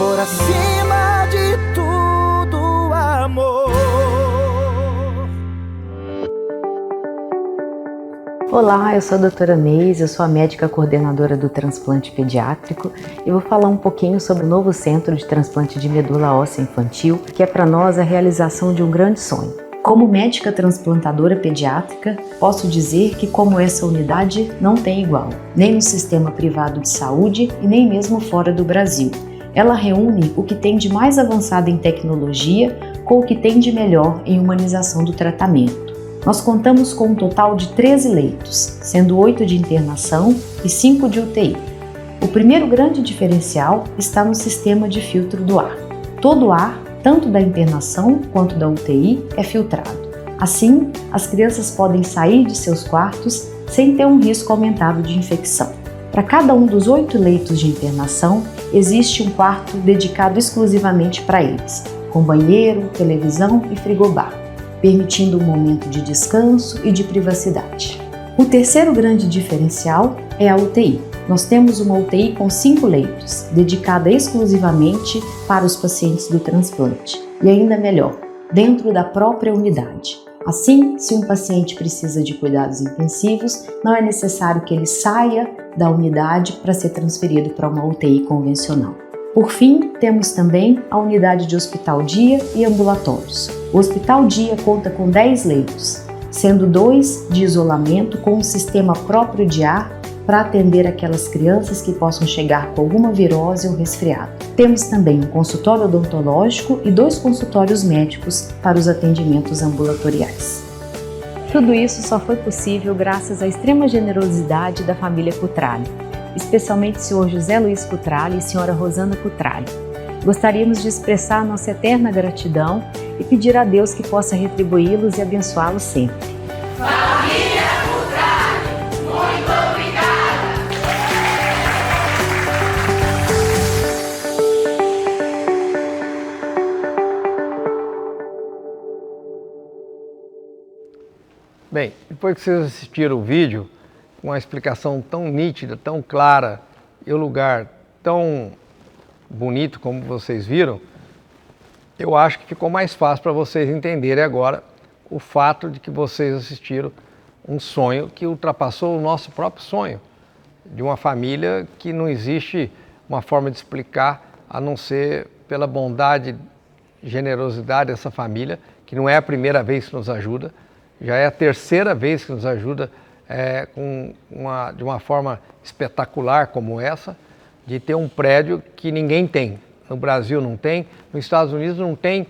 por acima de tudo, amor. Olá, eu sou a doutora Neise, eu sou a médica coordenadora do transplante pediátrico e vou falar um pouquinho sobre o novo centro de transplante de medula óssea infantil, que é para nós a realização de um grande sonho. Como médica transplantadora pediátrica, posso dizer que como essa unidade não tem igual, nem no sistema privado de saúde e nem mesmo fora do Brasil. Ela reúne o que tem de mais avançado em tecnologia com o que tem de melhor em humanização do tratamento. Nós contamos com um total de 13 leitos, sendo 8 de internação e 5 de UTI. O primeiro grande diferencial está no sistema de filtro do ar. Todo o ar, tanto da internação quanto da UTI, é filtrado. Assim, as crianças podem sair de seus quartos sem ter um risco aumentado de infecção. Para cada um dos 8 leitos de internação, existe um quarto dedicado exclusivamente para eles, com banheiro, televisão e frigobar, permitindo um momento de descanso e de privacidade. O terceiro grande diferencial é a UTI. Nós temos uma UTI com 5 leitos, dedicada exclusivamente para os pacientes do transplante. E ainda melhor, dentro da própria unidade. Assim, se um paciente precisa de cuidados intensivos, não é necessário que ele saia da unidade para ser transferido para uma UTI convencional. Por fim, temos também a unidade de hospital dia e ambulatórios. O hospital dia conta com 10 leitos, sendo 2 de isolamento com um sistema próprio de ar para atender aquelas crianças que possam chegar com alguma virose ou resfriado. Temos também um consultório odontológico e 2 consultórios médicos para os atendimentos ambulatoriais. Tudo isso só foi possível graças à extrema generosidade da família Cutrale, especialmente Sr. José Luiz Cutrale e Sra. Rosana Cutrale. Gostaríamos de expressar nossa eterna gratidão e pedir a Deus que possa retribuí-los e abençoá-los sempre. Família Cutrale, muito obrigada! Bem, depois que vocês assistiram o vídeo, com uma explicação tão nítida, tão clara e o lugar tão bonito como vocês viram, eu acho que ficou mais fácil para vocês entenderem agora o fato de que vocês assistiram um sonho que ultrapassou o nosso próprio sonho, de uma família que não existe uma forma de explicar a não ser pela bondade e generosidade dessa família, que não é a primeira vez que nos ajuda, já é a terceira vez que nos ajuda de uma forma espetacular como essa, de ter um prédio que ninguém tem. No Brasil não tem, nos Estados Unidos não tem,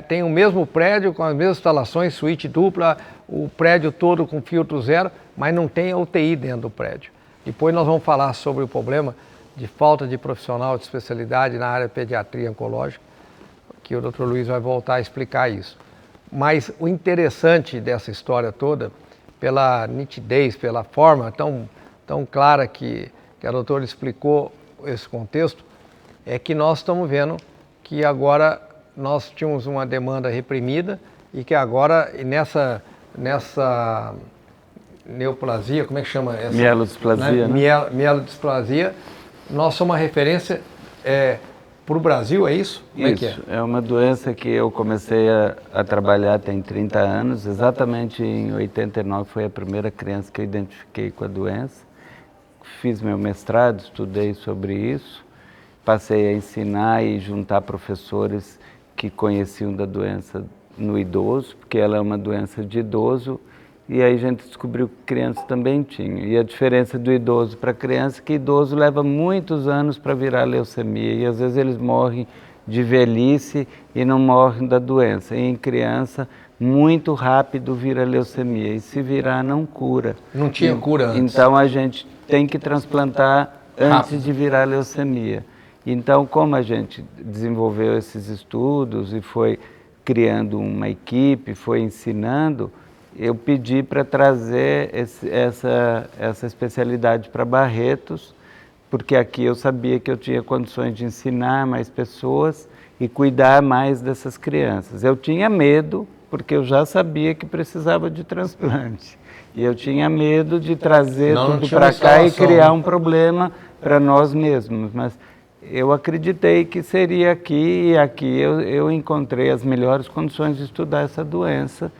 tem o mesmo prédio com as mesmas instalações, suíte dupla, o prédio todo com filtro zero, mas não tem a UTI dentro do prédio. Depois nós vamos falar sobre o problema de falta de profissional de especialidade na área de pediatria oncológica, que o Dr. Luiz vai voltar a explicar isso. Mas o interessante dessa história toda, pela nitidez, pela forma tão clara que a doutora explicou esse contexto, é que nós estamos vendo que agora nós tínhamos uma demanda reprimida e que agora nessa neoplasia, como é que chama essa? Mielodisplasia. Né? Mielodisplasia, nós somos uma referência para o Brasil, é isso? Como é que é? É uma doença que eu comecei a trabalhar tem 30 anos, exatamente em 89 foi a primeira criança que eu identifiquei com a doença. Fiz meu mestrado, estudei sobre isso, passei a ensinar e juntar professores que conheciam da doença no idoso, porque ela é uma doença de idoso, e aí a gente descobriu que criança também tinha. E a diferença do idoso para a criança é que idoso leva muitos anos para virar leucemia, e às vezes eles morrem de velhice e não morrem da doença. E em criança, muito rápido vira leucemia, e se virar não cura. Não tinha cura antes. Então a gente tem que transplantar antes de virar leucemia. Então, como a gente desenvolveu esses estudos e foi criando uma equipe, foi ensinando, eu pedi para trazer essa especialidade para Barretos, porque aqui eu sabia que eu tinha condições de ensinar mais pessoas e cuidar mais dessas crianças. Eu tinha medo, porque eu já sabia que precisava de transplante. E eu tinha medo de trazer tudo para cá e criar um problema para nós mesmos. Mas eu acreditei que seria aqui, e aqui eu encontrei as melhores condições de estudar essa doença.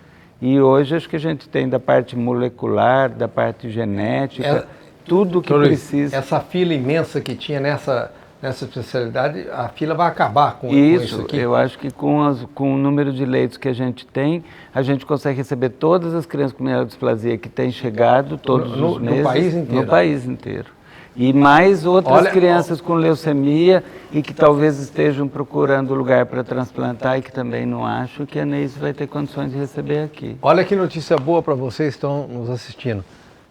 E hoje acho que a gente tem da parte molecular, da parte genética, tudo que precisa. Essa fila imensa que tinha nessa especialidade, a fila vai acabar com isso isso aqui? Eu acho que com o número de leitos que a gente tem, a gente consegue receber todas as crianças com mielodisplasia que têm chegado todos os meses. No país inteiro? No país inteiro. E mais outras crianças com leucemia e que talvez estejam procurando lugar para transplantar e que também não acham, que a Neise vai ter condições de receber aqui. Olha que notícia boa para vocês que estão nos assistindo.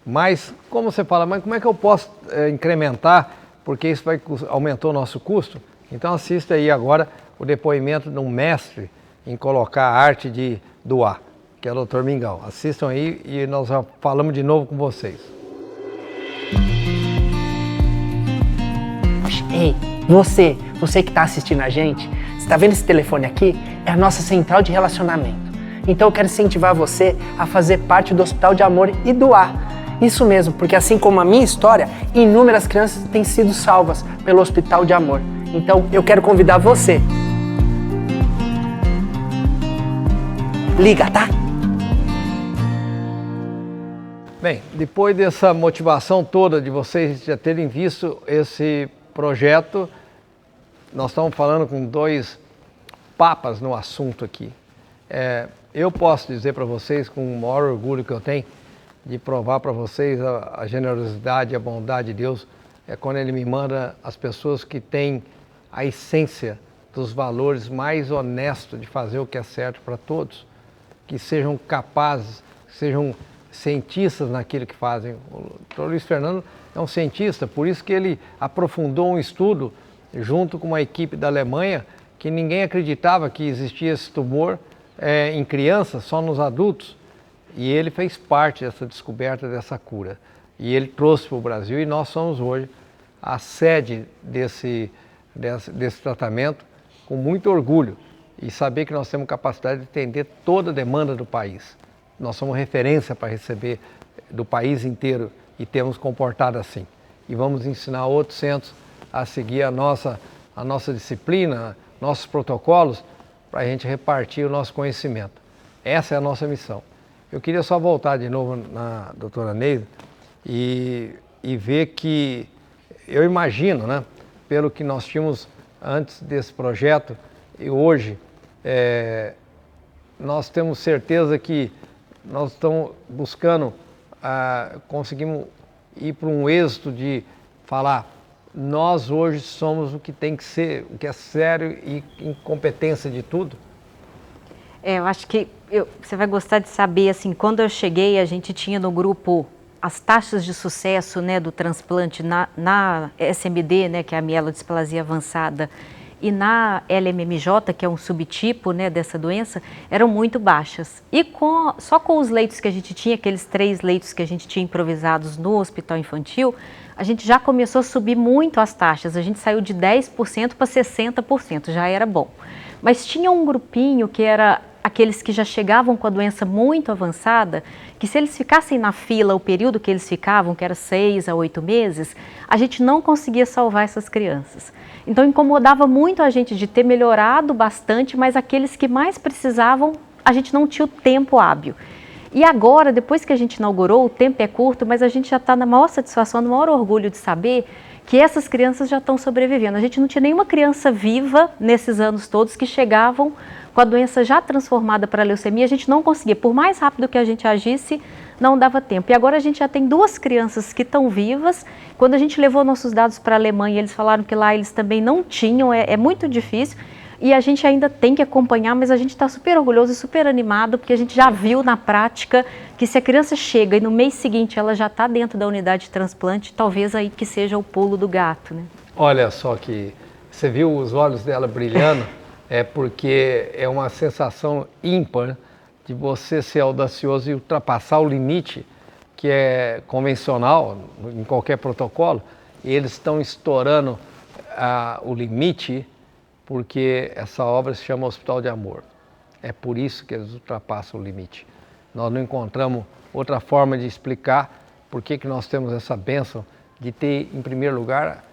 Mas, como você fala, mas como é que eu posso incrementar, porque isso aumentou o nosso custo? Então assista aí agora o depoimento de um mestre em colocar a arte de doar, que é o Dr. Mingau. Assistam aí e nós já falamos de novo com vocês. Ei, você que está assistindo a gente, você está vendo esse telefone aqui? É a nossa central de relacionamento. Então eu quero incentivar você a fazer parte do Hospital de Amor e doar. Isso mesmo, porque assim como a minha história, inúmeras crianças têm sido salvas pelo Hospital de Amor. Então eu quero convidar você. Liga, tá? Bem, depois dessa motivação toda de vocês já terem visto esse projeto, nós estamos falando com dois papas no assunto aqui. Eu posso dizer para vocês, com o maior orgulho que eu tenho, de provar para vocês a generosidade e a bondade de Deus, é quando Ele me manda as pessoas que têm a essência dos valores mais honestos de fazer o que é certo para todos, que sejam capazes, que sejam cientistas naquilo que fazem. O Dr. Luiz Fernando é um cientista, por isso que ele aprofundou um estudo junto com uma equipe da Alemanha que ninguém acreditava que existia esse tumor em crianças, só nos adultos. E ele fez parte dessa descoberta, dessa cura. E ele trouxe para o Brasil e nós somos hoje a sede desse tratamento com muito orgulho e saber que nós temos capacidade de atender toda a demanda do país. Nós somos referência para receber do país inteiro e temos comportado assim. E vamos ensinar outros centros a seguir a nossa disciplina, nossos protocolos, para a gente repartir o nosso conhecimento. Essa é a nossa missão. Eu queria só voltar de novo na doutora Neise e ver que, eu imagino, né, pelo que nós tínhamos antes desse projeto e hoje, nós temos certeza que nós estamos buscando, conseguimos ir para um êxito de falar, nós hoje somos o que tem que ser, o que é sério e incompetência de tudo? Eu acho que você vai gostar de saber, assim, quando eu cheguei, a gente tinha no grupo as taxas de sucesso, né, do transplante na SMD, né, que é a mielodisplasia avançada, e na LMMJ, que é um subtipo, né, dessa doença, eram muito baixas. E só com os leitos que a gente tinha, aqueles 3 leitos que a gente tinha improvisados no hospital infantil, a gente já começou a subir muito as taxas. A gente saiu de 10% para 60%, já era bom. Mas tinha um grupinho que era aqueles que já chegavam com a doença muito avançada, que se eles ficassem na fila o período que eles ficavam, que era 6 a 8 meses, a gente não conseguia salvar essas crianças. Então incomodava muito a gente de ter melhorado bastante, mas aqueles que mais precisavam, a gente não tinha o tempo hábil. E agora, depois que a gente inaugurou, o tempo é curto, mas a gente já está na maior satisfação, no maior orgulho de saber que essas crianças já estão sobrevivendo. A gente não tinha nenhuma criança viva nesses anos todos que chegavam com a doença já transformada para a leucemia, a gente não conseguia. Por mais rápido que a gente agisse, não dava tempo. E agora a gente já tem 2 crianças que estão vivas. Quando a gente levou nossos dados para a Alemanha, eles falaram que lá eles também não tinham, é muito difícil. E a gente ainda tem que acompanhar, mas a gente está super orgulhoso e super animado, porque a gente já viu na prática que se a criança chega e no mês seguinte ela já está dentro da unidade de transplante, talvez aí que seja o pulo do gato, né? Olha só que você viu os olhos dela brilhando, é porque é uma sensação ímpar de você ser audacioso e ultrapassar o limite que é convencional em qualquer protocolo, e eles estão estourando o limite, porque essa obra se chama Hospital de Amor. É por isso que eles ultrapassam o limite. Nós não encontramos outra forma de explicar por que nós temos essa bênção de ter, em primeiro lugar,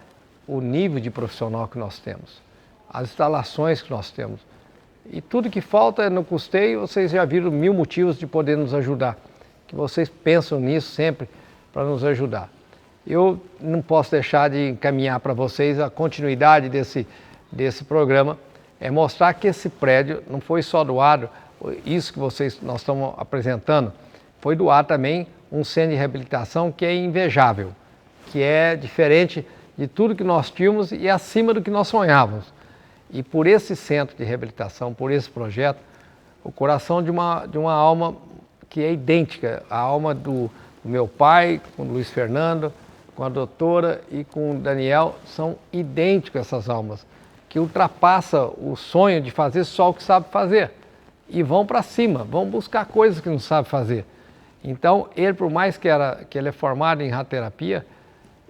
o nível de profissional que nós temos, as instalações que nós temos. E tudo que falta é no custeio, vocês já viram 1000 motivos de poder nos ajudar, que vocês pensam nisso sempre para nos ajudar. Eu não posso deixar de encaminhar para vocês a continuidade desse programa, é mostrar que esse prédio não foi só doado, isso que nós estamos apresentando, foi doado também um centro de reabilitação que é invejável, que é diferente de tudo que nós tínhamos e acima do que nós sonhávamos. E por esse centro de reabilitação, por esse projeto, o coração de uma alma que é idêntica, a alma do meu pai, com o Luiz Fernando, com a doutora e com o Daniel, são idênticas essas almas, que ultrapassa o sonho de fazer só o que sabe fazer e vão para cima, vão buscar coisas que não sabe fazer. Então, ele, por mais que ele é formado em radioterapia,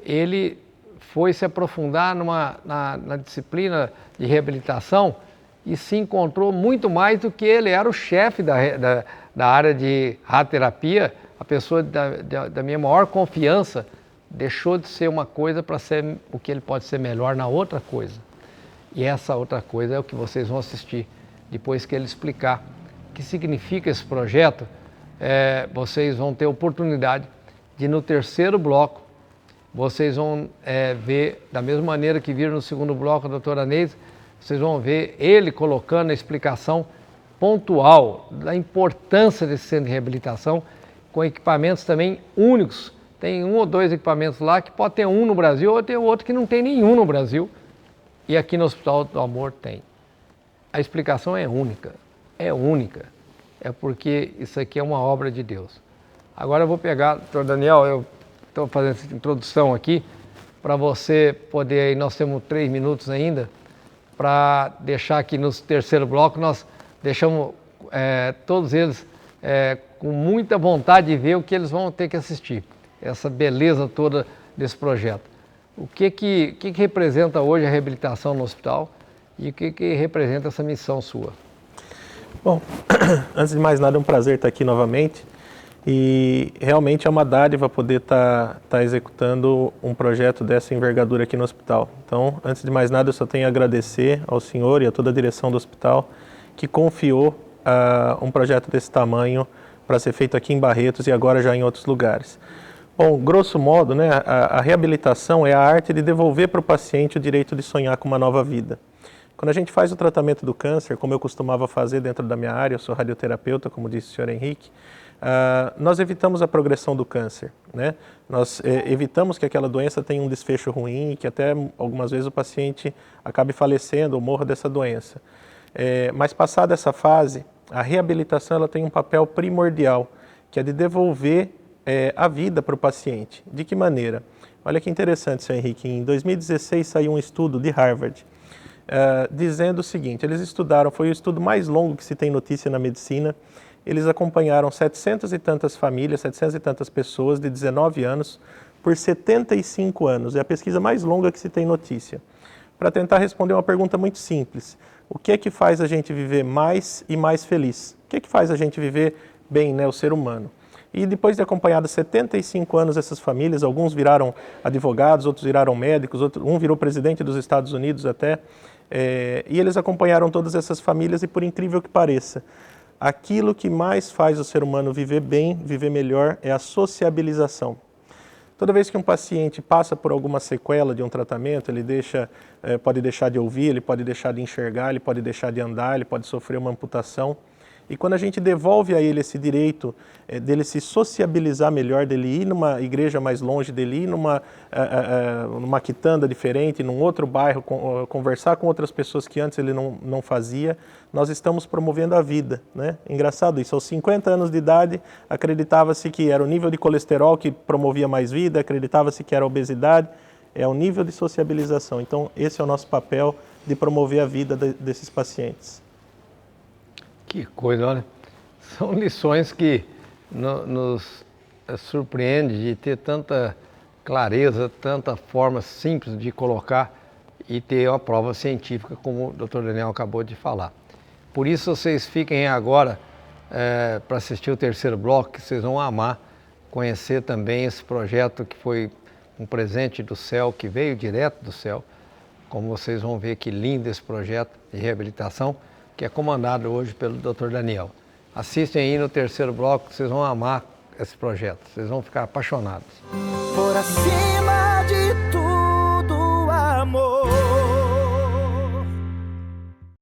ele foi se aprofundar na disciplina de reabilitação e se encontrou muito mais do que ele era o chefe da área de radioterapia, a pessoa da minha maior confiança, deixou de ser uma coisa para ser o que ele pode ser melhor na outra coisa. E essa outra coisa é o que vocês vão assistir depois que ele explicar o que significa esse projeto. Vocês vão ter oportunidade de, no terceiro bloco, vocês vão ver, da mesma maneira que viram no segundo bloco a doutora Neise, vocês vão ver ele colocando a explicação pontual da importância desse centro de reabilitação, com equipamentos também únicos. Tem 1 ou 2 equipamentos lá que pode ter um no Brasil ou tem outro que não tem nenhum no Brasil. E aqui no Hospital do Amor tem. A explicação é única. É única. É porque isso aqui é uma obra de Deus. Agora eu vou pegar, doutor Daniel, eu estou fazendo essa introdução aqui para você poder, nós temos 3 minutos ainda, para deixar aqui no terceiro bloco, nós deixamos todos eles com muita vontade de ver o que eles vão ter que assistir, essa beleza toda desse projeto. O que representa hoje a reabilitação no hospital e o que representa essa missão sua? Bom, antes de mais nada é um prazer estar aqui novamente e realmente é uma dádiva poder estar executando um projeto dessa envergadura aqui no hospital. Então, antes de mais nada eu só tenho a agradecer ao senhor e a toda a direção do hospital que confiou um projeto desse tamanho para ser feito aqui em Barretos e agora já em outros lugares. Bom, grosso modo, né, a reabilitação é a arte de devolver para o paciente o direito de sonhar com uma nova vida. Quando a gente faz o tratamento do câncer, como eu costumava fazer dentro da minha área, eu sou radioterapeuta, como disse o senhor Henrique, nós evitamos a progressão do câncer, né? Nós evitamos que aquela doença tenha um desfecho ruim e que até algumas vezes o paciente acabe falecendo ou morra dessa doença. Mas passada essa fase, a reabilitação ela tem um papel primordial, que é de devolver a vida para o paciente. De que maneira? Olha que interessante, senhor Henrique, em 2016 saiu um estudo de Harvard dizendo o seguinte, eles estudaram, foi o estudo mais longo que se tem notícia na medicina, eles acompanharam 700 e tantas famílias, 700 e tantas pessoas de 19 anos por 75 anos, é a pesquisa mais longa que se tem notícia, para tentar responder uma pergunta muito simples, o que é que faz a gente viver mais e mais feliz? O que é que faz a gente viver bem, né, o ser humano? E depois de acompanhado 75 anos essas famílias, alguns viraram advogados, outros viraram médicos, um virou presidente dos Estados Unidos até, e eles acompanharam todas essas famílias e por incrível que pareça, aquilo que mais faz o ser humano viver bem, viver melhor, é a sociabilização. Toda vez que um paciente passa por alguma sequela de um tratamento, ele pode deixar de ouvir, ele pode deixar de enxergar, ele pode deixar de andar, ele pode sofrer uma amputação. E quando a gente devolve a ele esse direito dele se sociabilizar melhor, dele ir numa igreja mais longe, dele ir numa quitanda diferente, num outro bairro, conversar com outras pessoas que antes ele não fazia, nós estamos promovendo a vida, né? Engraçado isso, aos 50 anos de idade acreditava-se que era o nível de colesterol que promovia mais vida, acreditava-se que era a obesidade, é o nível de sociabilização. Então esse é o nosso papel de promover a vida desses pacientes. Que coisa, olha, são lições que nos surpreende de ter tanta clareza, tanta forma simples de colocar e ter uma prova científica, como o Dr. Daniel acabou de falar. Por isso vocês fiquem agora para assistir o terceiro bloco, que vocês vão amar conhecer também esse projeto que foi um presente do céu, que veio direto do céu. Como vocês vão ver que lindo esse projeto de reabilitação, que é comandado hoje pelo Dr. Daniel. Assistem aí no terceiro bloco, vocês vão amar esse projeto, vocês vão ficar apaixonados. Por acima